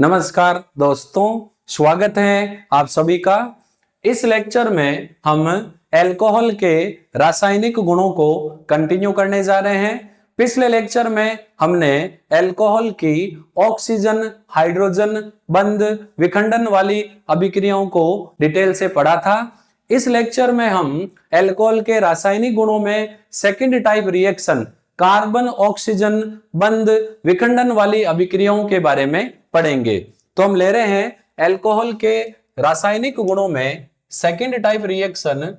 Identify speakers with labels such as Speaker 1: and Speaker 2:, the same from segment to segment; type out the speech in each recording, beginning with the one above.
Speaker 1: नमस्कार दोस्तों, स्वागत है आप सभी का। इस लेक्चर में हम अल्कोहल के रासायनिक गुणों को कंटिन्यू करने जा रहे हैं। पिछले लेक्चर में हमने अल्कोहल की ऑक्सीजन हाइड्रोजन बंध विखंडन वाली अभिक्रियाओं को डिटेल से पढ़ा था। इस लेक्चर में हम अल्कोहल के रासायनिक गुणों में second type reaction carbon oxygen बंध विखंडन वाली अभिक्रियाओं के बारे में पढ़ेंगे। तो हम ले रहे हैं अल्कोहल के रासायनिक गुणों में second type reaction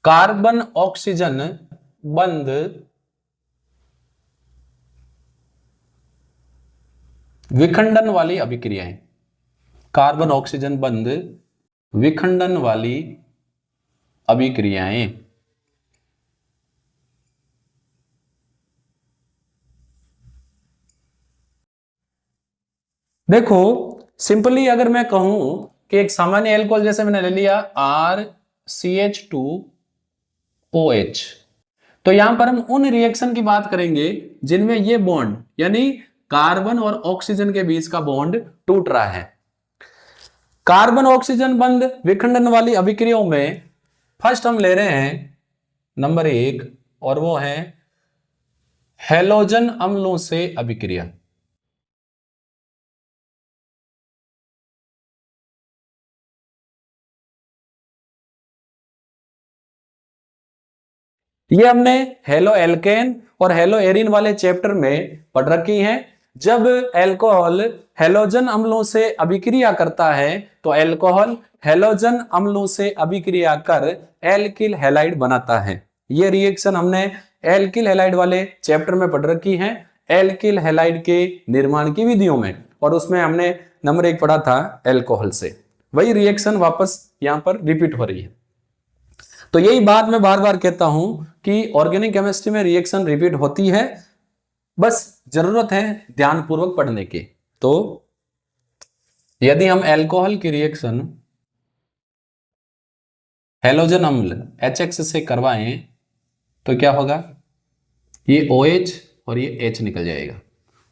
Speaker 1: carbon oxygen बंध विखंडन वाली अभिक्रियाएं। कार्बन ऑक्सीजन बंध विखंडन वाली अभिक्रियाएं। देखो, सिंपली अगर मैं कहूं कि एक सामान्य अल्कोहल जैसे मैंने ले लिया RCH2OH, तो यहां पर हम उन रिएक्शन की बात करेंगे जिनमें ये बॉन्ड यानी कार्बन और ऑक्सीजन के बीच का बॉन्ड टूट रहा है। कार्बन ऑक्सीजन बंध विखंडन वाली अभिक्रियाओं में फर्स्ट हम ले रहे हैं नंबर 1, और वो है हैलोजन अम्लों से अभिक्रिया। ये हमने हेलो एल्केन और हेलो एरिन वाले चैप्टर में पढ़ रखी हैं। जब अल्कोहल हैलोजन अम्लों से अभिक्रिया करता है तो अल्कोहल हैलोजन अम्लों से अभिक्रिया कर एल्किल हैलाइड बनाता है। ये रिएक्शन हमने एल्किल हैलाइड वाले चैप्टर में पढ़ रखी है, एल्किल हैलाइड के निर्माण की विधियों में, और उसमें हमने नंबर 1 पढ़ा था अल्कोहल से। वही रिएक्शन वापस यहां पर रिपीट हो रही है। तो यही बात मैं बार बार कहता हूं कि ऑर्गेनिक केमिस्ट्री में रिएक्शन रिपीट होती है, बस जरूरत है ध्यानपूर्वक पढ़ने की। तो यदि हम अल्कोहल की रिएक्शन हैलोजन अम्ल HX से करवाएं तो क्या होगा, ये OH और ये H निकल जाएगा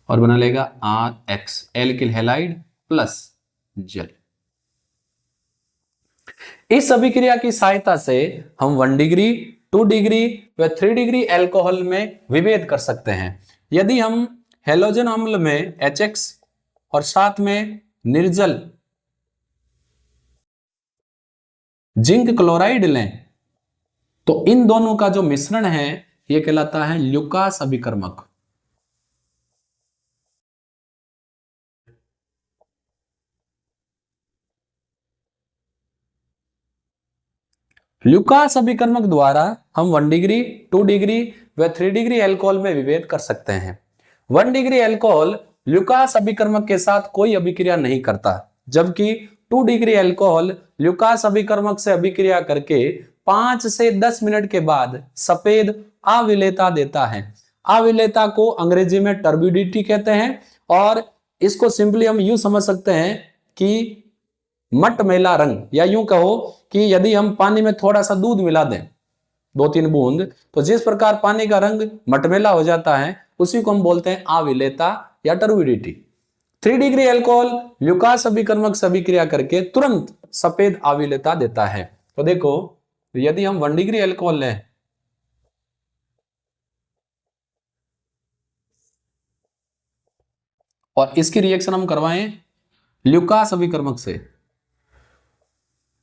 Speaker 1: और बना लेगा RX एल्किल हैलाइड प्लस जल। इस अभिक्रिया की सहायता से हम 1 डिग्री 2 डिग्री व 3 डिग्री अल्कोहल में विभेद कर सकते हैं। यदि हम हैलोजन अम्ल में HX और साथ में निर्जल जिंक क्लोराइड लें तो इन दोनों का जो मिश्रण है यह कहलाता है ल्यूकास अभिकर्मक। ल्यूकास अभिकर्मक द्वारा हम 1 डिग्री 2 डिग्री व 3 डिग्री अल्कोहल में विभेद कर सकते हैं। 1 डिग्री अल्कोहल ल्यूकास अभिकर्मक के साथ कोई अभिक्रिया नहीं करता, जबकि 2 डिग्री अल्कोहल ल्यूकास अभिकर्मक से अभिक्रिया करके 5 से 10 मिनट के बाद सफेद अविलेता देता है। अविलेता को अंग्रेजी में टर्बिडिटी कहते हैं, और इसको सिंपली हम यूं समझ सकते हैं कि मटमैला रंग, या यूं कहो कि यदि हम पानी में थोड़ा सा दूध मिला दें 2-3 बूंद, तो जिस प्रकार पानी का रंग मटमैला हो जाता है उसी को हम बोलते हैं अविलेता या टर्बिडिटी। 3 डिग्री अल्कोहल ल्यूकास अभिकर्मक से अभिक्रिया करके तुरंत सफेद अविलेता देता है। तो देखो, यदि हम 1 डिग्री अल्कोहल लें और इसकी रिएक्शन हम करवाएं ल्यूकास अभिकर्मक से,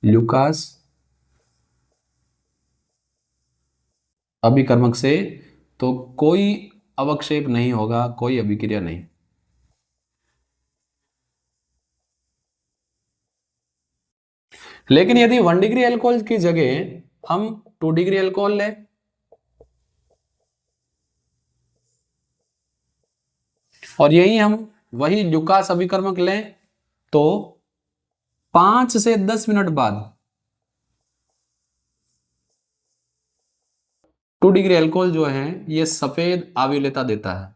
Speaker 1: ल्यूकास अभिकर्मक से, तो कोई अवक्षेप नहीं होगा, कोई अभिक्रिया नहीं। लेकिन यदि 1 डिग्री अल्कोहल की जगह हम 2 डिग्री अल्कोहल लें और यही हम वही ल्यूकास अभिकर्मक लें तो 5 से 10 मिनट बाद 2 डिग्री अल्कोहल जो है ये सफेद अविलेता देता है।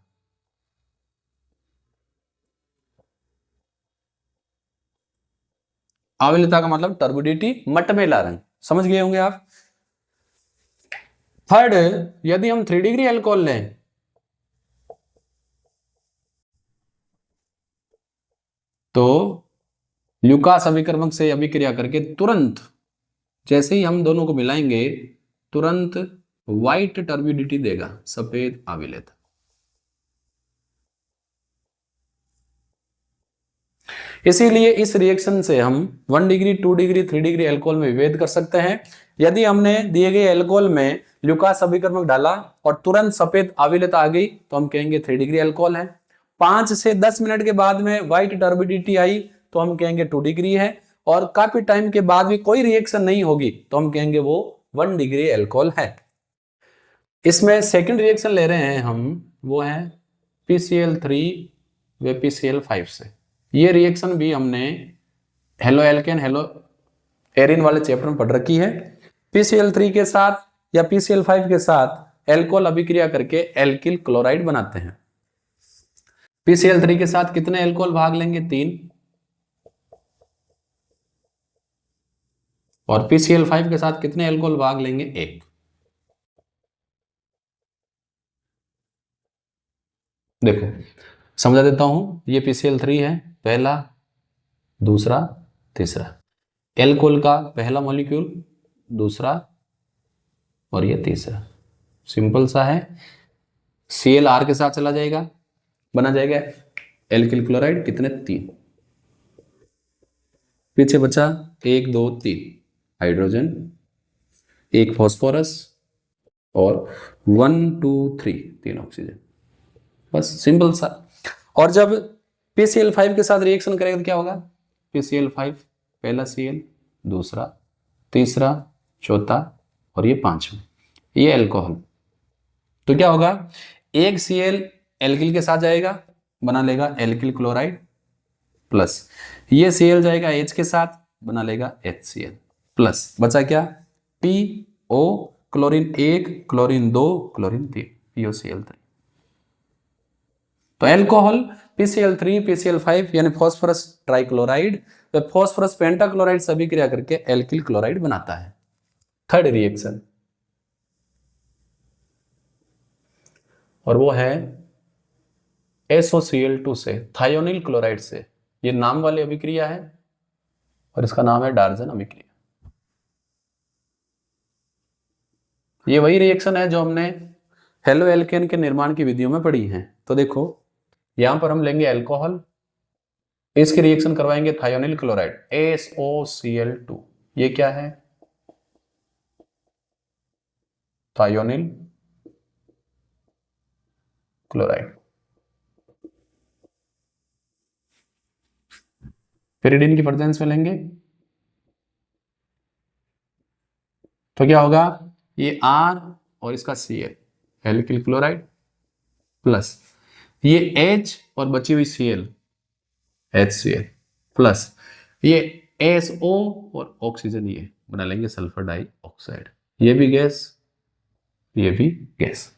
Speaker 1: अविलेता का मतलब टर्बिडिटी, मटमैला रंग, समझ गए होंगे आप। थर्ड, यदि हम 3 डिग्री अल्कोहल लें तो ल्यूकास अभिकर्मक से अभिक्रिया करके तुरंत जैसे ही हम दोनों को मिलाएंगे तुरंत व्हाइट टर्बिडिटी देगा, सफेद आविलेत। इसीलिए इस रिएक्शन से हम 1 डिग्री 2 डिग्री 3 डिग्री अल्कोहल में विभेद कर सकते हैं। यदि हमने दिए गए अल्कोहल में ल्यूकास अभिकर्मक डाला और तुरंत सफेद आविलता आ गई तो हम कहेंगे 3 डिग्री अल्कोहल है। 5 से 10 मिनट के बाद में व्हाइट टर्बिडिटी आई तो हम कहेंगे 2 डिग्री है। और काफी टाइम के बाद भी कोई रिएक्शन नहीं होगी तो हम कहेंगे वो 1 डिग्री अल्कोहल है। इसमें सेकंड रिएक्शन ले रहे हैं हम, वो है PCl3 व PCl5 से। ये रिएक्शन भी हमने हेलो एल्केन हेलो एरिन वाले चैप्टर में पढ़ रखी है। PCl3 के साथ या PCl5 के साथ एल्कोहल अभिक्रिया करके एल्किल क्लोराइड बनाते हैं। PCl3 के साथ कितने एल्कोहल भाग लेंगे? 3। और PCl5 के साथ कितने एल्कोहल भाग लेंगे? 1। देखो समझा देता हूं, ये PCl3 है, पहला, दूसरा, तीसरा। एल्कोहल का पहला मॉलिक्यूल, दूसरा और ये तीसरा। सिंपल सा है। Cl के साथ चला जाएगा, बना जाएगा एल्किल क्लोराइड। कितने? 3। पीछे बचा 1 2 3 हाइड्रोजन, 1 फॉस्फोरस और 1 2 3 3 ऑक्सीजन। बस सिंपल सा। और जब PCl5 के साथ रिएक्शन करेगा तो क्या होगा? PCl5 पहला Cl, दूसरा, तीसरा, चौथा और ये 5वां, ये अल्कोहल। तो क्या होगा? एक Cl एल्किल के साथ जाएगा, बना लेगा एल्किल क्लोराइड, प्लस ये Cl जाएगा H के साथ, बना लेगा HCl, प्लस बचा क्या? PO, chlorine 1, chlorine 2, chlorine 3, POCl3। तो एल्कोहल PCl3 PCl5 यानी फॉस्फोरस ट्राइक्लोराइड व फॉस्फोरस पेंटाक्लोराइड से अभिक्रिया करके एल्किल क्लोराइड बनाता है। थर्ड रिएक्शन, और वो है SOCl2 से थायोनिल क्लोराइड से। ये नाम वाली अभिक्रिया है और इसका नाम है डार्जन अभिक्रिया। ये वही रिएक्शन है जो हमने हेलो एल्केन के निर्माण की विधियों में पढ़ी है। तो देखो यहां पर हम लेंगे अल्कोहल, इसकी रिएक्शन करवाएंगे थायोनिल क्लोराइड SOCl2। ये क्या है? Thionyl chloride. पेरिडीन की प्रेजेंस में लेंगे तो क्या होगा? ये R और इसका Cl, एल्किल क्लोराइड, प्लस ये H और बची हुई Cl, HCl, प्लस ये SO और ऑक्सीजन, ये बना लेंगे सल्फर डाइऑक्साइड। ये भी गैस, ये भी गैस।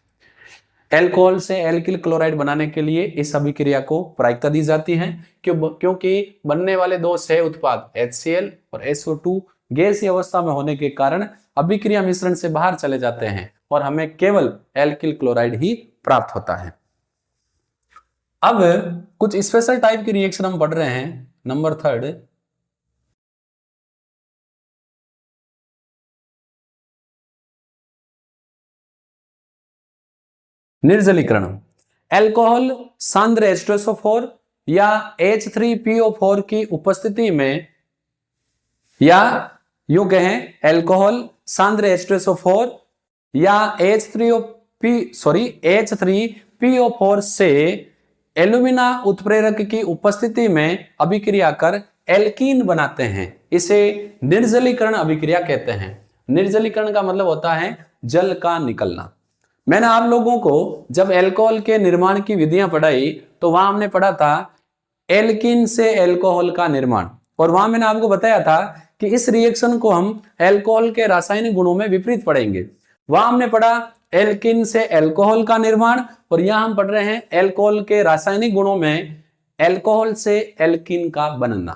Speaker 1: एल्कोहल से एल्किल क्लोराइड बनाने के लिए इस अभिक्रिया को प्रायिकता दी जाती है क्योंकि बनने वाले दो सह उत्पाद HCl और SO2 गैसीय अवस्था में होने के कारण अभिक्रिया मिश्रण से बाहर चले जाते हैं और हमें केवल एल्किल क्लोराइड ही प्राप्त होता है। अब कुछ स्पेशल टाइप की रिएक्शन हम पढ़ रहे हैं। नंबर 3, निर्जलीकरण। एल्कोहल सांद्र H2SO4 या H3PO4 की उपस्थिति में, या यूं कहें एल्कोहल सांद्र H2SO4 या H3PO4 से एल्यूमिना उत्प्रेरक की उपस्थिति में अभिक्रिया कर एल्कीन बनाते हैं। इसे निर्जलीकरण अभिक्रिया कहते हैं। निर्जलीकरण का मतलब होता है जल का निकलना। मैंने आप लोगों को जब एल्कोहल के निर्माण की विधियां पढ़ाई तो वहां हमने पढ़ा था एल्कीन से एल्कोहल का निर्माण, और वहां मैंने आपको बताया था कि इस रिएक्शन को हम एल्कोहल के रासायनिक गुणों में विपरीत पढ़ेंगे। वहां हमने पढ़ा एल्कीन से एल्कोहल का निर्माण, और यहां हम पढ़ रहे हैं एल्कोहल के रासायनिक गुणों में एल्कोहल से एल्कीन का बनना।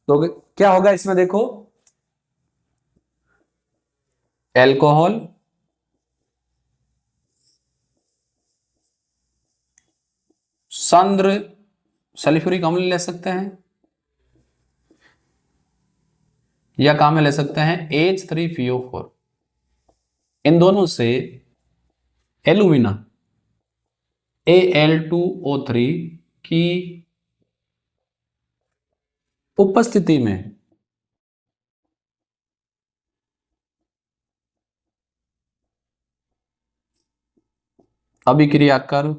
Speaker 1: तो क्या होगा इसमें? देखो एल्कोहल सांद्र सल्फ्यूरिक अम्ल ले सकते हैं, या काम में ले सकते हैं H3PO4। इन दोनों से एल्यूमिना Al2O3 की उपस्थिति में अभिक्रिया कर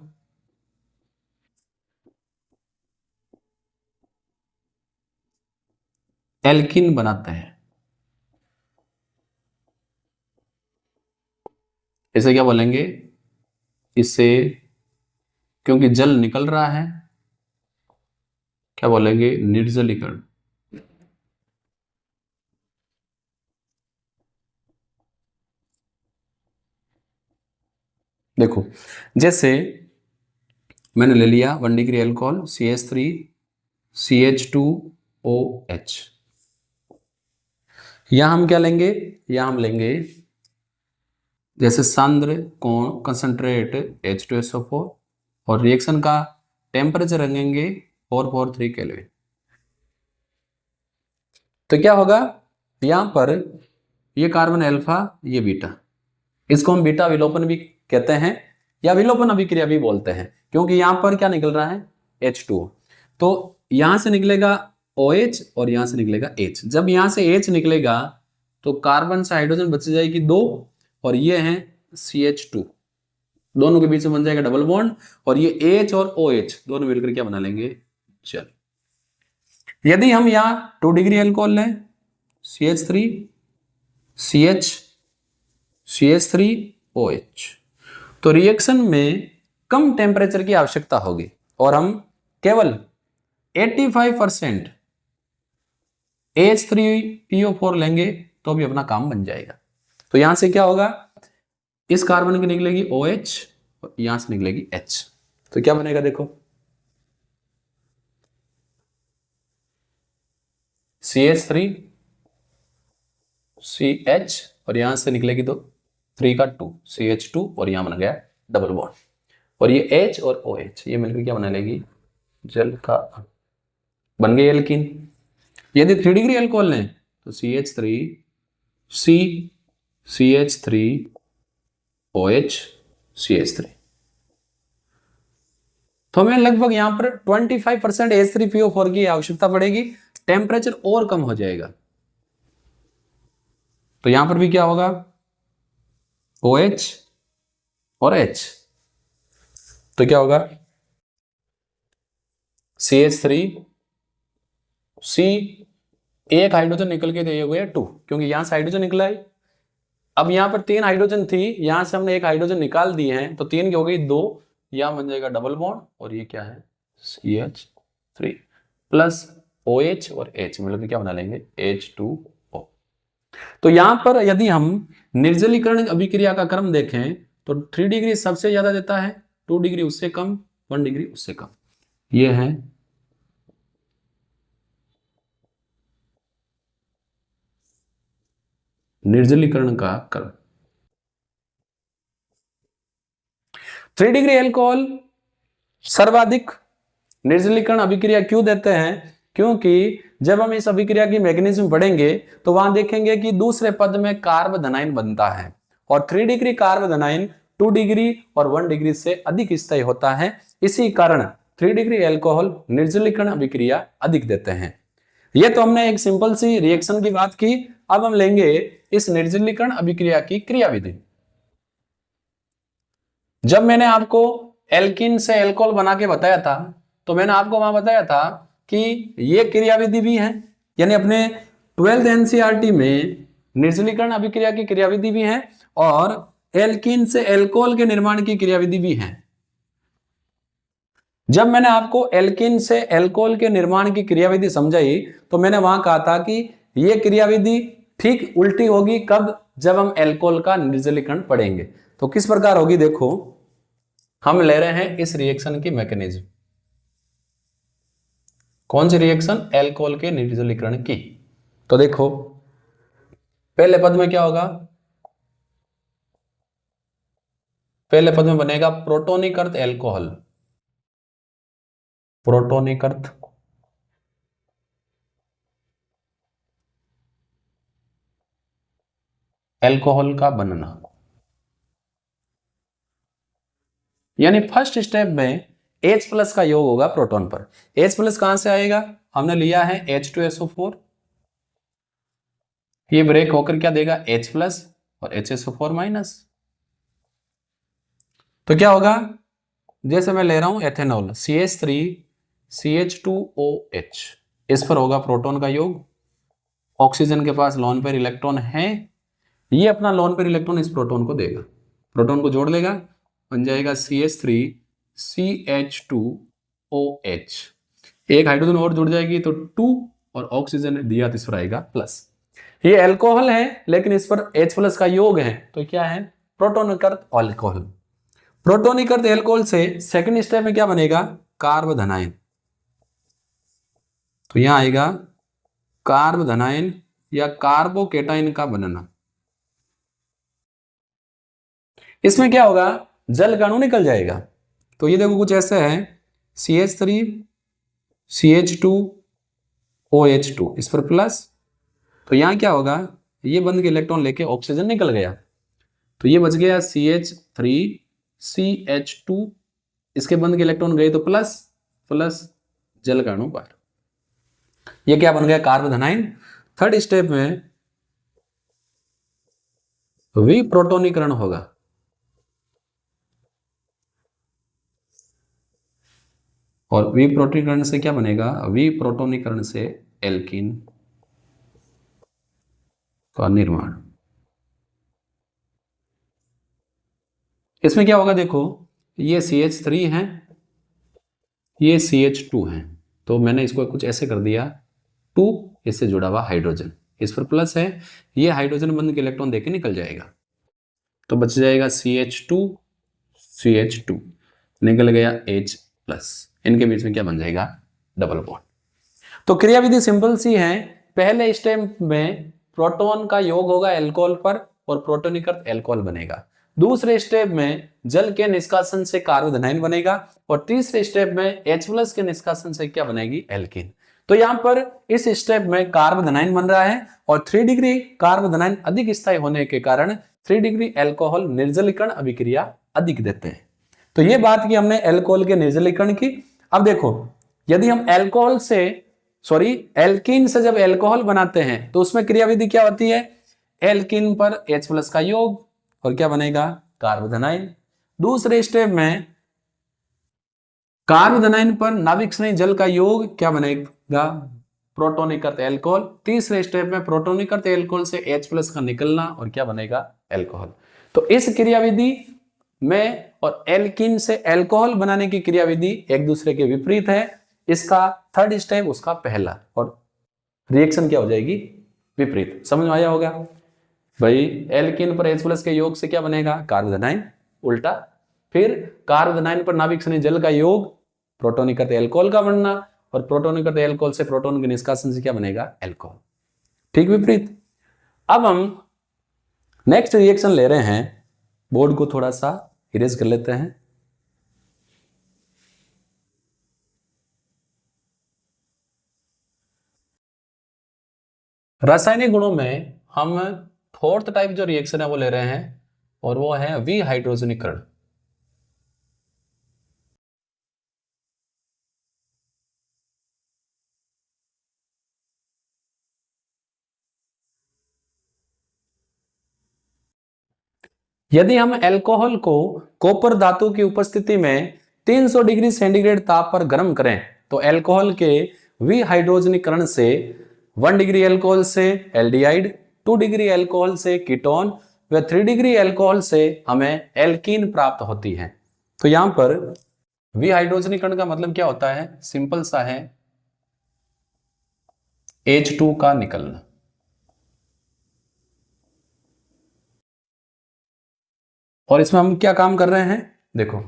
Speaker 1: एल्कीन बनाते हैं। इसे क्या बोलेंगे? इसे, क्योंकि जल निकल रहा है, क्या बोलेंगे? निर्जलीकरण। देखो, जैसे मैंने ले लिया 1 डिग्री अल्कोहल CH3 CH2OH। यहां हम क्या लेंगे? यहां हम लेंगे जैसे सांद्र कंसंट्रेट H2SO4 और रिएक्शन का टेम्परेचर रखेंगे 443 केल्विन। तो क्या होगा? यहां पर ये कार्बन अल्फा, ये बीटा, इसको हम बीटा विलोपन भी कहते हैं या विलोपन अभिक्रिया भी बोलते हैं, क्योंकि यहां पर क्या निकल रहा है? H2O। तो यहां से निकलेगा OH और यहां से निकलेगा H। जब यहां से H निकलेगा तो कार्बन से हाइड्रोजन बच जाएगी 2 और ये है CH2, दोनों के बीच में बन जाएगा डबल बॉन्ड और ये H और OH दोनों मिलकर क्या बना लेंगे? जल। यदि हम यहां 2 डिग्री अल्कोहल लें CH3 CH CH3OH, तो रिएक्शन में कम टेम्परेचर की आवश्यकता होगी और हम केवल 85% H3PO4 लेंगे तो भी अपना काम बन जाएगा। तो यहां से क्या होगा? इस कार्बन की निकलेगी OH और यहां से निकलेगी H। तो क्या बनेगा? देखो, CH3 CH और यहां से निकलेगी तो 3 का 2 CH2 और यहां बन गया डबल बॉन्ड और ये H और OH ये मिलकर क्या बना लेगी? जल का अणु, बन गई एल्कीन। यदि 3 डिग्री अल्कोहल लें तो CH3 C CH3 OH CH3, तो हमें लगभग यहां पर 25% H3PO4 की आवश्यकता पड़ेगी, टेम्परेचर और कम हो जाएगा। तो यहां पर भी क्या होगा? OH और H, तो क्या होगा? CH3 C, एक हाइड्रोजन निकल के दिए हुए 2, क्योंकि यहां से हाइड्रोजन निकला है। अब यहां पर 3 हाइड्रोजन थी, यहां से हमने एक हाइड्रोजन निकाल दिए हैं तो 3 की हो गई 2, यहां बन जाएगा डबल बॉन्ड और ये क्या है? CH3 प्लस OH और H मिलकर क्या बना लेंगे? H2O। तो यहां पर यदि हम निर्जलीकरण अभिक्रिया का क्रम देखें तो 3 डिग्री सबसे ज्यादा देता है, 2 डिग्री उससे कम, 1 डिग्री उससे कम। ये है निर्जलीकरण का क्रम। 3 डिग्री अल्कोहल सर्वाधिक निर्जलीकरण अभिक्रिया क्यों देते हैं? क्योंकि जब हम इस अभिक्रिया की मैकेनिज्म पढ़ेंगे तो वहां देखेंगे कि दूसरे पद में कार्बोधनाइन बनता है और 3 डिग्री कार्बोधनाइन 2 डिग्री और 1 डिग्री से अधिक स्थायी होता है। इसी कारण 3 डिग्री अल्कोहल निर्जलीकरण अभिक्रिया अधिक देते हैं। यह तो हमने एक सिंपल सी रिएक्शन की बात की। अब हम लेंगे इस निर्जलीकरण अभिक्रिया की क्रियाविधि। जब मैंने आपको एल्किन से एल्कोहल बना के बताया था तो मैंने आपको वहां बताया था कि ये क्रियाविधि भी है, यानी अपने 12th एनसीईआरटी में निर्जलीकरण अभिक्रिया की क्रियाविधि भी है और एल्किन से एल्कोहल के निर्माण की क्रियाविधि भी है। जब मैंने आपको एल्किन से एल्कोहल के निर्माण की क्रियाविधि समझाई तो मैंने वहां कहा था कि यह क्रियाविधि ठीक उल्टी होगी कब? जब हम एल्कोहल का निर्जलीकरण पढ़ेंगे। तो किस प्रकार होगी? देखो, हम ले रहे हैं इस रिएक्शन की मैकेनिज्म। कौन सी रिएक्शन? एल्कोहल के निर्जलीकरण की। तो देखो, पहले पद में क्या होगा? पहले पद में बनेगा प्रोटोनिक अर्थ एल्कोहल, प्रोटोनिक अर्थ एल्कोहल का बनना। यानी फर्स्ट स्टेप में H प्लस का योग होगा प्रोटॉन पर। H प्लस कहां से आएगा, हमने लिया है H2SO4, ये ब्रेक होकर क्या देगा H प्लस और HSO4 माइनस। तो क्या होगा, जैसे मैं ले रहा हूं एथेनॉल CH3CH2OH, इस पर होगा प्रोटॉन का योग, ऑक्सीजन के पास लोन पेयर इलेक्ट्रॉन है, ये अपना लोन पेयर इलेक्ट्रॉन इस प्रोटॉन को देगा, प्रोटॉन को जोड़ लेगा, बन जाएगा CH3CH2OH, एक हाइड्रोजन और जुड़ जाएगी तो 2, और ऑक्सीजन दिया तो इस पर आएगा प्लस। ये अल्कोहल है लेकिन इस पर H प्लस का योग है, तो क्या है प्रोटोनिक अर्थ अल्कोहल। प्रोटोनिक अर्थ अल्कोहल से सेकंड स्टेप में क्या बनेगा, कार्बोधनाइन। तो यहां आएगा कार्बोधनाइन या कार्बोकेटाइन का बनना। इसमें क्या होगा, जल का अणु निकल जाएगा। तो ये देखो कुछ ऐसा है CH3CH2OH2, इस पर प्लस, तो यहां क्या होगा, ये बंद के इलेक्ट्रॉन लेके ऑक्सीजन निकल गया, तो ये बच गया CH3CH2, इसके बंद के इलेक्ट्रॉन गए तो प्लस प्लस, जल का अणु बाहर, ये क्या बन गया कार्बोधनाइन। थर्ड स्टेप में विप्रोटोनीकरण होगा, और विप्रोटोनीकरण से क्या बनेगा, विप्रोटोनीकरण से एल्कीन का निर्माण। इसमें क्या होगा देखो, ये CH3 है, ये CH2 है, तो मैंने इसको कुछ ऐसे कर दिया, 2 इससे जुड़ा हुआ हाइड्रोजन, इस पर प्लस है, ये हाइड्रोजन बंद के इलेक्ट्रॉन देके निकल जाएगा, तो बच जाएगा CH2 निकल गया H प्लस, इनके बीच में क्या बन जाएगा, डबल बॉन्ड। तो क्रियाविधि सिंपल सी है, पहले स्टेप में प्रोटॉन का योग होगा एल्कोहल पर और प्रोटोनिक अर्थ एल्कोहल बनेगा, दूसरे स्टेप में जल के निष्कासन से कार्बोधनाइन बनेगा, और तीसरे स्टेप में H प्लस के निष्कासन से क्या बनेगी, एल्कीन। तो यहां पर इस स्टेप में कार्बोधनाइन बन रहा है, और 3 डिग्री कार्बोधनाइन अधिक स्थायी होने के कारण 3 डिग्री एल्कोहल निर्जलीकरण अभिक्रिया अधिक देते हैं। तो ये बात की हमने एल्कोहल के निर्जलीकरण की। अब देखो, यदि हम एल्कोहल से एल्कीन से जब एल्कोहल बनाते हैं तो उसमें क्रियाविधि क्या होती है, एल्कीन पर H प्लस का योग और क्या बनेगा, कार्बोधनाइन। दूसरे स्टेप में कार्बोधनाइन पर नाभिक स्नेही जल का योग क्या बनेगा, प्रोटोनिक अर्थ एल्कोहल। तीसरे स्टेप में प्रोटोनिक अर्थ एल्कोहल से H प्लस का निकलना और क्या बनेगा, एल्कोहल। तो इस क्रियाविधि में और एल्कीन से एल्कोहल बनाने की क्रियाविधि एक दूसरे के विपरीत है, इसका थर्ड स्टेप उसका पहला, और रिएक्शन क्या हो जाएगी, विपरीत। समझ में आया होगा भाई, एल्कीन पर H प्लस के योग से क्या बनेगा, कार्बोधनाइन, उल्टा। फिर कार्बोधनाइन पर नाभिक स्नेही जल का योग, प्रोटोनिक अर्थ एल्कोहल का बनना, और प्रोटोनिक अर्थ एल्कोहल से प्रोटोन के निष्कासन से क्या बनेगा, एल्कोहल। ठीक विपरीत। अब हम नेक्स्ट रिएक्शन ले रहे हैं, बोर्ड को थोड़ा सा इरेज कर लेते हैं। रासायनिक गुणों में हम फोर्थ टाइप जो रिएक्शन है वो ले रहे हैं, और वो है विहाइड्रोजनीकरण। यदि हम अल्कोहल को कॉपर धातु की उपस्थिति में 300 डिग्री सेंटीग्रेड ताप पर गर्म करें तो अल्कोहल के विहाइड्रोजनीकरण से 1 डिग्री अल्कोहल से एल्डिहाइड, 2 डिग्री अल्कोहल से कीटोन व 3 डिग्री अल्कोहल से हमें एल्कीन प्राप्त होती है। तो यहां पर विहाइड्रोजनीकरण का मतलब क्या होता है, सिंपल सा है, H2 का निकलना। और इसमें हम क्या काम कर रहे हैं, देखो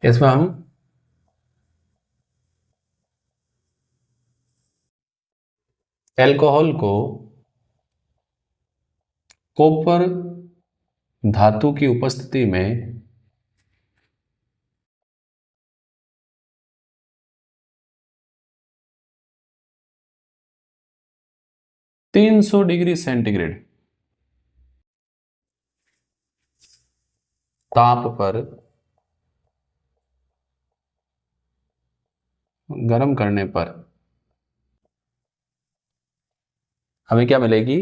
Speaker 1: इसमें हम अल्कोहल को कॉपर धातु की उपस्थिति में 300 डिग्री सेंटीग्रेड ताप पर गर्म करने पर हमें क्या मिलेगी?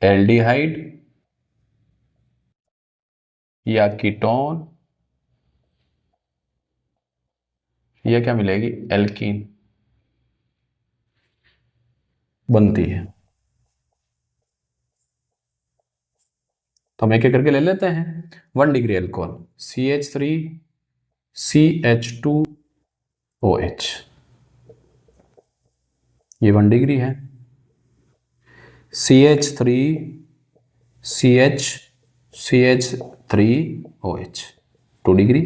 Speaker 1: एल्डिहाइड या कीटोन या क्या मिलेगी? एल्कीन बनती है। तो हम एक एक करके ले लेते हैं। 1 डिग्री अल्कोहल CH3CH2OH, ये 1 डिग्री है। CH3CH CH3OH 2 degree.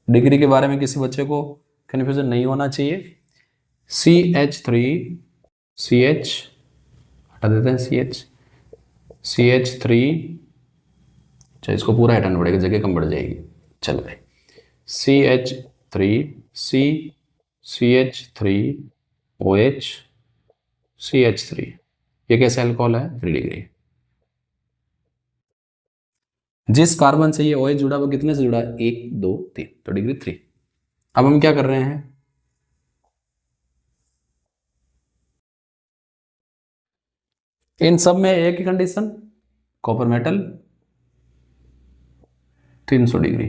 Speaker 1: डिग्री के बारे में किसी बच्चे को कन्फ्यूजन नहीं होना चाहिए। CH3CH हटा देते हैं, CH3, अच्छा इसको पूरा हटाना पड़ेगा, जगह कम बढ़ जाएगी। चल रहे CH3CCH3OH CH3, ये कैसा अल्कोहल है? 3 डिग्री। जिस कार्बन से ये OH जुड़ा वो कितने से जुड़ा है? 1 2 3, तो डिग्री 3। अब हम क्या कर रहे हैं? इन सब में एक ही condition, copper metal 300 degree,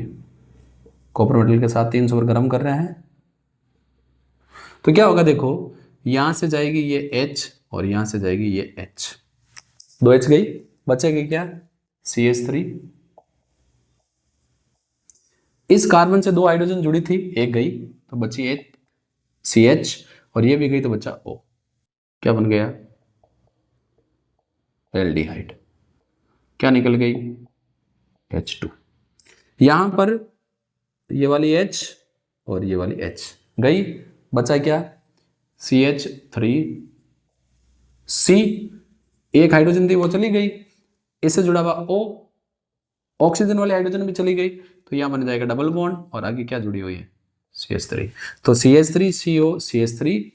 Speaker 1: copper metal के साथ 300 पर गर्म कर रहे हैं। तो क्या होगा देखो, यहां से जाएगी ये H और यहां से जाएगी ये H, 2H गई, बचेगी क्या? CH3। इस कार्बन से 2 हाइड्रोजन जुड़ी थी, एक गई तो बची एक CH, और ये भी गई तो बचा O। क्या बन गया? एल्डिहाइड। क्या निकल गई? H2। यहां पर ये वाली H और ये वाली H गई, बचा क्या? CH3C, एक हाइड्रोजन थी वो चली गई, इससे जुड़ा हुआ O, ऑक्सीजन वाली हाइड्रोजन भी चली गई, तो यहां बन जाएगा डबल बॉन्ड, और आगे क्या जुड़ी हुई है? CH3। तो CH3CO CH3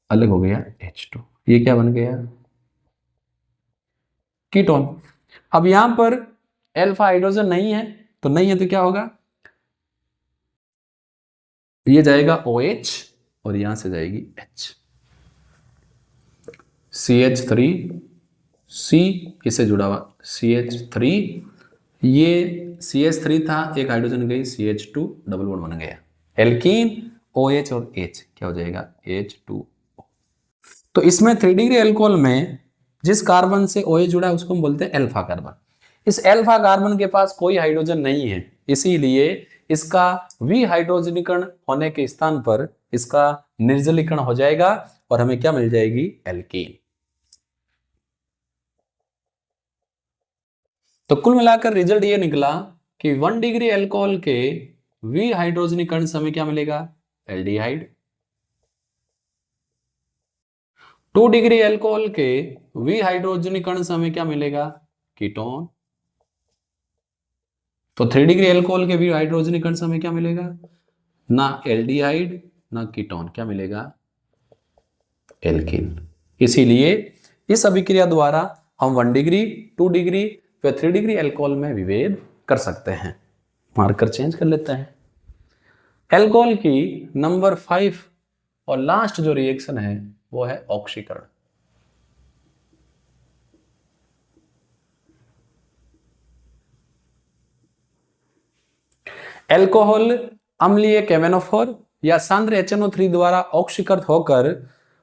Speaker 1: अलग हो गया H2, ये क्या बन गया? कीटोन। अब यहां पर अल्फा हाइड्रोजन नहीं है, तो नहीं है तो क्या होगा? ये जाएगा OH और यहां से जाएगी H, CH3C, इससे जुड़ा हुआ CH3, ये CH3 था, एक हाइड्रोजन गई, CH2 डबल बॉन्ड बन गया, एल्कीन OH और H क्या हो जाएगा? H2। तो इसमें 3 डिग्री अल्कोहल में जिस कार्बन से OH जुड़ा है उसको हम बोलते हैं अल्फा कार्बन। इस अल्फा कार्बन के पास कोई हाइड्रोजन नहीं है, इसीलिए इसका विहाइड्रोजनीकरण होने के स्थान पर इसका निर्जलीकरण हो जाएगा और हमें क्या मिल जाएगी? एल्कीन। तो कुल मिलाकर रिजल्ट ये निकला कि 1 डिग्री अल्कोहल के विहाइड्रोजनीकरण से हमें क्या मिलेगा? एल्डिहाइड। 2 डिग्री अल्कोहल के विहाइड्रोजनीकरण से हमें क्या मिलेगा? कीटोन। तो 3 डिग्री अल्कोहल के विहाइड्रोजनीकरण से हमें क्या मिलेगा? ना एल्डिहाइड ना कीटोन, क्या मिलेगा? एल्कीन। इसीलिए इस अभिक्रिया द्वारा हम 1 डिग्री, 2 डिग्री व 3 डिग्री अल्कोहल में विभेद कर सकते हैं। मार्कर चेंज कर लेते हैं। अल्कोहल की नंबर 5 और लास्ट जो रिएक्शन है वो है ऑक्सीकरण। अल्कोहल अम्लीय केमेनोफोर या सांद्र HNO3 द्वारा ऑक्सीकृत होकर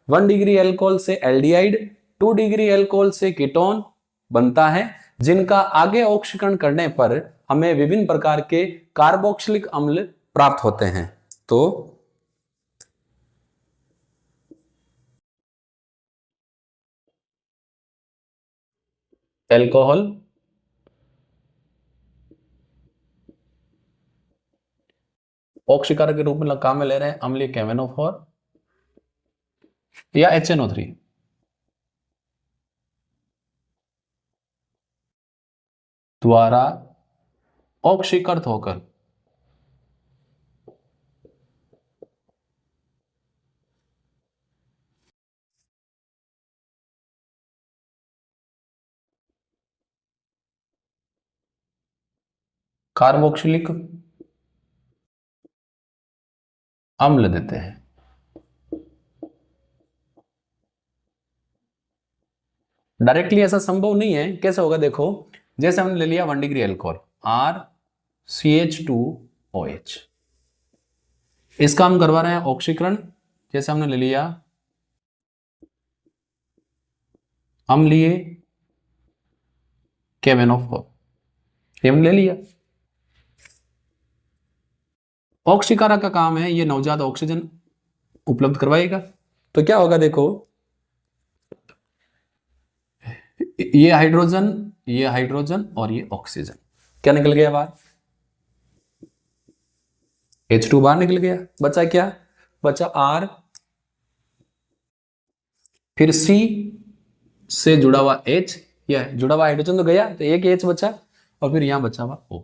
Speaker 1: 1 डिग्री अल्कोहल से एल्डिहाइड, 2 डिग्री अल्कोहल से कीटोन बनता है, जिनका आगे ऑक्सीकरण करने पर हमें विभिन्न प्रकार के कार्बोक्सिलिक अम्ल प्राप्त होते हैं। तो अल्कोहल ऑक्सीकारक के रूप में काम में ले रहे हैं अम्लीय केमेनोफोर या HNO3 द्वारा ऑक्सीकृत होकर कार्बोक्सिलिक अम्ल देते हैं। डायरेक्टली ऐसा संभव नहीं है, कैसे होगा देखो, जैसे हमने ले लिया 1 डिग्री एल्कोहल RCH2OH, इसका हम करवा रहे हैं ऑक्सीकरण, जैसे हमने ले लिया, हम लिए KMnO4, ये हमने ले लिया। ऑक्सीकारक का काम है ये नवजात ऑक्सीजन उपलब्ध करवाएगा। तो क्या होगा देखो, ये हाइड्रोजन और ये ऑक्सीजन क्या निकल गया बाहर, H2 बाहर निकल गया, बचा क्या, बचा R, फिर C से जुड़ा हुआ H, या जुड़ा हुआ हाइड्रोजन तो गया तो एक H बचा, और फिर यहां बचा हुआ O,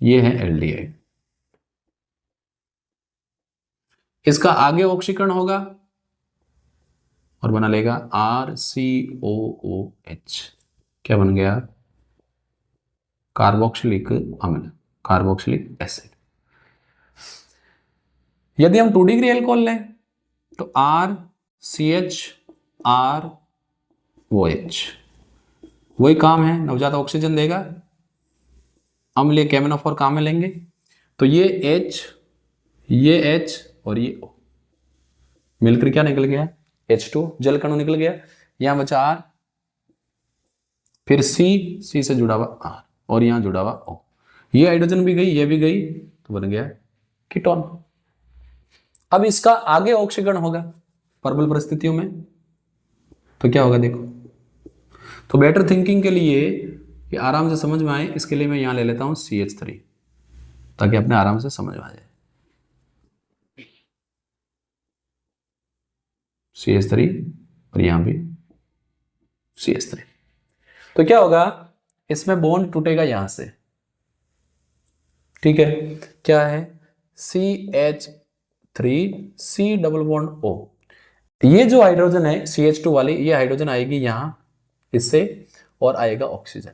Speaker 1: ये है एल्डिहाइड। इसका आगे ऑक्सीकरण होगा और बना लेगा RCOOH, क्या बन गया, कार्बोक्सिलिक अम्ल, कार्बोक्सिलिक एसिड। यदि हम 2 डिग्री एल्कोहल लें तो RCHROH, वही काम है, नवजात ऑक्सीजन देगा, अम्ल KMnO4 काम में लेंगे, तो ये H, ये H और ये O मिलकर क्या निकल गया, H2, जल कणु निकल गया, यहां बचा R, फिर C से जुड़ा हुआ R और यहां जुड़ा हुआ O, ये हाइड्रोजन भी गई, ये भी गई, तो बन गया कीटोन। अब इसका आगे ऑक्सीकरण होगा परबल परिस्थितियों में, तो क्या होगा देखो, तो बेटर थिंकिंग के लिए ये आराम से समझ में आए, इसके लिए मैं यहां ले लेता हूं CH3, ताकि अपने आराम से समझ में आ जाए। CH3 और यहां भी CH3, तो क्या होगा, इसमें बॉन्ड टूटेगा यहां से, ठीक है, क्या है CH3C डबल बॉन्ड O, ये जो हाइड्रोजन है CH2 वाली, ये हाइड्रोजन आएगी यहां इससे और आएगा ऑक्सीजन,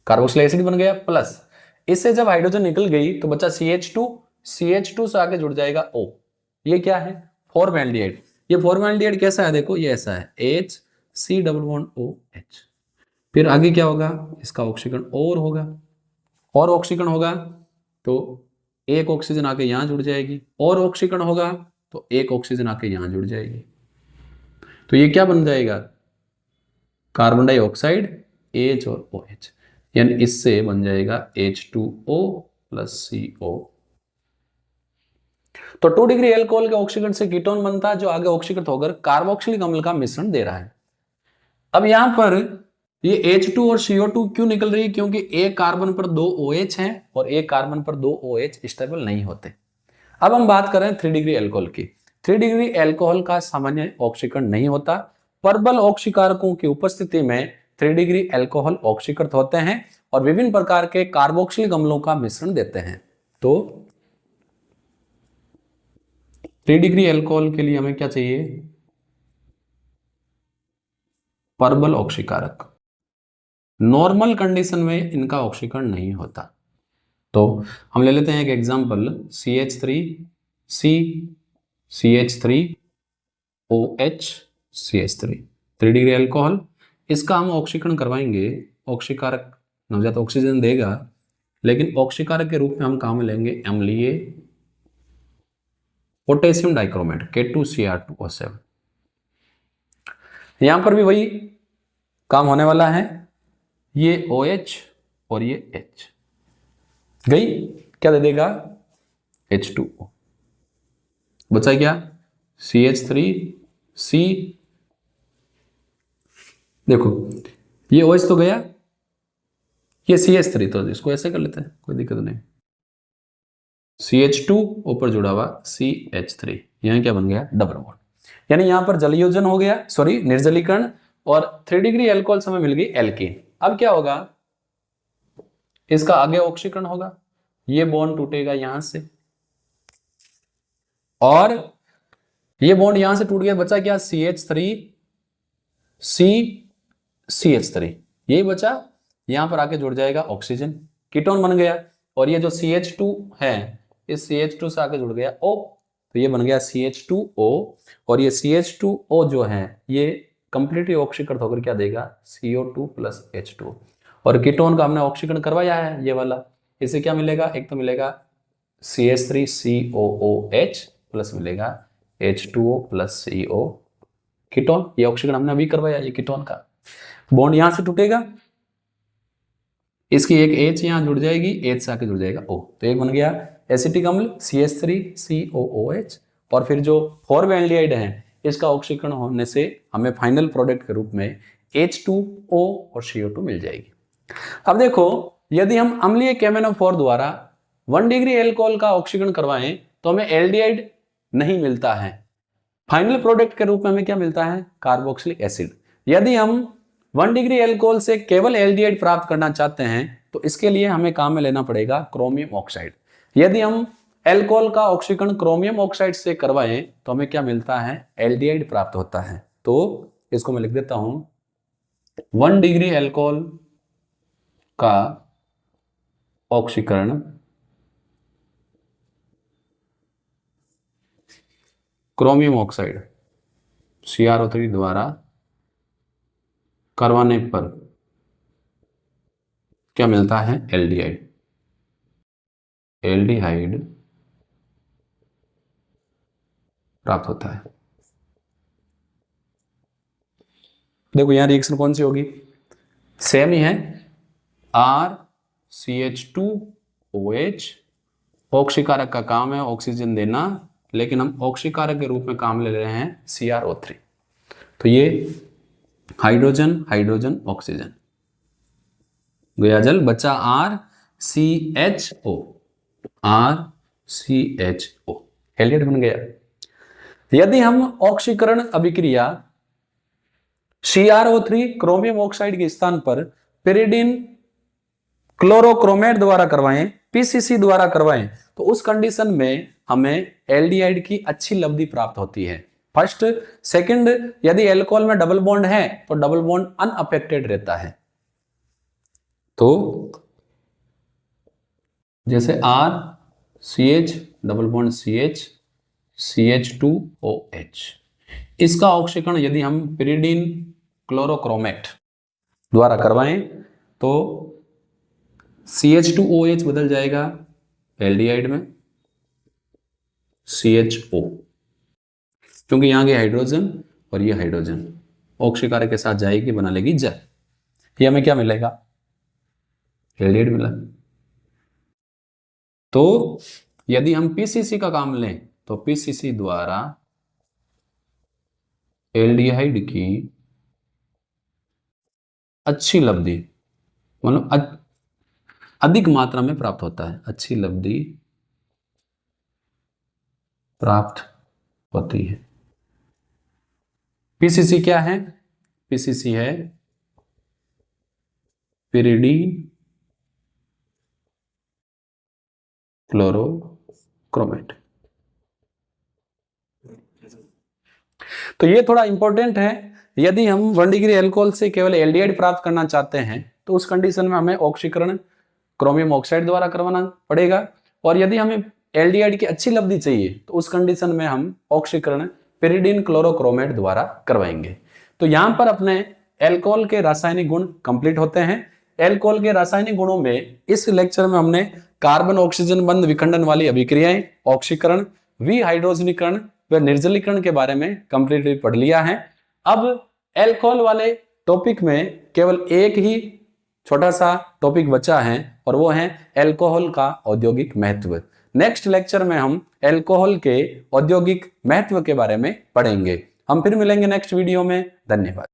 Speaker 1: कार्बोक्सिलिक एसिड बन गया, प्लस इससे जब हाइड्रोजन निकल गई तो बचा CH2 से आगे जुड़ जाएगा O, ये क्या है, फॉर्मेल्डिहाइड। ये फॉर्मेल्डिहाइड कैसा है देखो, ये ऐसा है HC डबल बॉन्ड OH, फिर आगे क्या होगा, इसका ऑक्सीकरण और होगा, और ऑक्सीकरण होगा तो एक ऑक्सीजन आके यहां जुड़ जाएगी, और ऑक्सीकरण होगा तो एक ऑक्सीजन आके यहां जुड़ जाएगी, तो ये क्या बन जाएगा, कार्बन डाइऑक्साइड H और OH, यानी इससे बन जाएगा H2O प्लस CO। तो 2 डिग्री एल्कोहल के ऑक्सीकरण से कीटोन बनता है, जो आगे ऑक्सीकृत होकर कार्बोक्सिलिक अम्ल का मिश्रण दे रहा है। अब यहां पर ये H2 और CO2 क्यों निकल रही है, क्योंकि एक कार्बन पर 2 OH हैं और एक कार्बन पर 2 OH स्टेबल नहीं होते। अब हम बात करें 3 डिग्री एल्कोहल की। 3 डिग्री एल्कोहल का सामान्य ऑक्सीकरण नहीं होता, प्रबल ऑक्सीकारकों की उपस्थिति में 3 डिग्री एल्कोहल ऑक्सीकृत होते हैं और विभिन्न प्रकार के कार्बोक्सिलिक अम्लों का मिश्रण देते हैं। तो 3 डिग्री एल्कोहल के लिए हमें क्या चाहिए, प्रबल ऑक्सीकारक। नॉर्मल कंडीशन में इनका ऑक्सीकरण नहीं होता। तो हम ले लेते हैं एक example, CH3C CH3OH CH3, 3 degree alcohol, इसका हम ऑक्सीकरण करवाएंगे, ऑक्सीकारक नवजात ऑक्सीजन देगा, लेकिन ऑक्सीकारक के रूप में हम काम लेंगे अम्लीय पोटेशियम डाइक्रोमेट K2Cr2O7। यहां पर भी वही काम होने वाला है, ये OH और ये H गई, क्या दे देगा H2O, बचा क्या CH3C, देखो ये OH तो गया, ये CH3, तो इसको ऐसे कर लेते हैं, कोई दिक्कत नहीं, CH2 ऊपर जुड़ा हुआ CH3, यहां क्या बन गया डबल बॉन्ड, यानी यहां पर जलयोजन हो गया, सॉरी निर्जलीकरण, और 3 डिग्री एल्कोहल से हमें मिल गई एल्कीन। अब क्या होगा, इसका आगे ऑक्सीकरण होगा, ये बॉन्ड टूटेगा यहां से, और ये बॉन्ड यहां से टूट गया, बचा क्या CH3C CH3, यही बचा, यहां पर आके जुड़ जाएगा ऑक्सीजन, कीटोन बन गया। और ये जो CH2 है इस CH2 से आके जुड़ गया O, तो ये बन गया CH2O। और ये CH2O जो है ये कंप्लीटली ऑक्सीकृत होकर क्या देगा, CO2 + H2। और कीटोन का हमने ऑक्सीकरण करवाया है ये वाला, इसे क्या मिलेगा, एक तो मिलेगा CH3COOH प्लस मिलेगा H2O + CO कीटोन। ये ऑक्सीकरण हमने अभी करवाया, ये कीटोन का बॉन्ड यहां से टूटेगा, इसकी एक H यहां जुड़ जाएगी, H से आके जुड़ जाएगा O, तो एक बन गया एसिटिक अम्ल CH3COOH। और फिर जो फॉर्मल्डिहाइड है इसका ऑक्सीकरण होने से हमें फाइनल प्रोडक्ट के रूप में H2O और CO2 मिल जाएगी। अब देखो यदि हम अम्लीय KMnO4 द्वारा 1 डिग्री एल्कोहल का ऑक्सीकरण करवाएं तो हमें एल्डिहाइड नहीं मिलता है, फाइनल प्रोडक्ट के रूप में हमें क्या मिलता है, कार्बोक्सिलिक एसिड। यदि हम 1 डिग्री एल्कोहल से केवल एल्डिहाइड प्राप्त करना चाहते हैं तो इसके लिए हमें काम में लेना पड़ेगा क्रोमियम ऑक्साइड। यदि हम एल्कोहल का ऑक्सीकरण क्रोमियम ऑक्साइड से करवाएं तो हमें क्या मिलता है, एल्डिहाइड प्राप्त होता है। तो इसको मैं लिख देता हूं, 1 डिग्री एल्कोहल का ऑक्सीकरण क्रोमियम ऑक्साइड CrO3 द्वारा करवाने पर क्या मिलता है, एल्डिहाइड। एल्डिहाइड प्राप्त होता है। देखो यहां रिएक्शन कौन सी होगी, सेम ही है, RCH2OH ऑक्सीकारक का काम है ऑक्सीजन देना, लेकिन हम ऑक्सीकारक के रूप में काम ले रहे हैं CrO3। तो ये हाइड्रोजन हाइड्रोजन ऑक्सीजन गया जल, बचा RCHO, एल्डिहाइड बन गया। यदि हम ऑक्सीकरण अभिक्रिया CrO3 क्रोमियम ऑक्साइड के स्थान पर पिरिडीन क्लोरोक्रोमेट द्वारा करवाएं, PCC द्वारा करवाएं, तो उस कंडीशन में हमें एल्डिहाइड की अच्छी लब्धि प्राप्त होती है। फर्स्ट सेकंड, यदि एल्कोहल में डबल बॉन्ड है तो डबल बॉन्ड अनअफेक्टेड रहता है। तो जैसे RCH double bond CH CH2OH, इसका ऑक्सीकरण यदि हम पिरिडीन क्लोरोक्रोमेट द्वारा करवाएं तो CH2OH बदल जाएगा एल्डिहाइड में CHO, क्योंकि यहां के हाइड्रोजन और ये हाइड्रोजन ऑक्सीकारक के साथ जाएगी, बना लेगी जल। ये हमें क्या मिलेगा, एल्डिहाइड मिला। तो यदि हम PCC का काम लें तो PCC द्वारा एल्डिहाइड की अच्छी लब्धि, मतलब अधिक मात्रा में प्राप्त होता है, अच्छी लब्धि प्राप्त होती है। PCC क्या है, PCC है पिरिडीन क्लोरोक्रोमेट। तो ये थोड़ा इंपॉर्टेंट है, यदि हम 1 डिग्री एल्कोहल से केवल एल्डिहाइड प्राप्त करना चाहते हैं तो उस कंडीशन में हमें ऑक्सीकरण क्रोमियम ऑक्साइड द्वारा करवाना पड़ेगा, और यदि हमें एल्डिहाइड की अच्छी लब्धि चाहिए तो उस कंडीशन में हम ऑक्सीकरण पिरिडीन क्लोरोक्रोमेट द्वारा करवाएंगे। तो यहां पर अपने एल्कोहल के रासायनिक गुण कंप्लीट होते हैं। एल्कोहल के रासायनिक गुणों में इस लेक्चर में हमने कार्बन ऑक्सीजन बंध विखंडन वाली अभिक्रियाएं, ऑक्सीकरण, विहाइड्रोजनीकरण व निर्जलीकरण के बारे में कंप्लीटली पढ़ लिया है। अब एल्कोहल वाले टॉपिक में केवल एक ही छोटा सा टॉपिक बचा है और वो है एल्कोहल का औद्योगिक महत्व। नेक्स्ट लेक्चर में हम एल्कोहल के औद्योगिक महत्व के बारे में पढ़ेंगे। हम फिर मिलेंगे नेक्स्ट वीडियो में। धन्यवाद।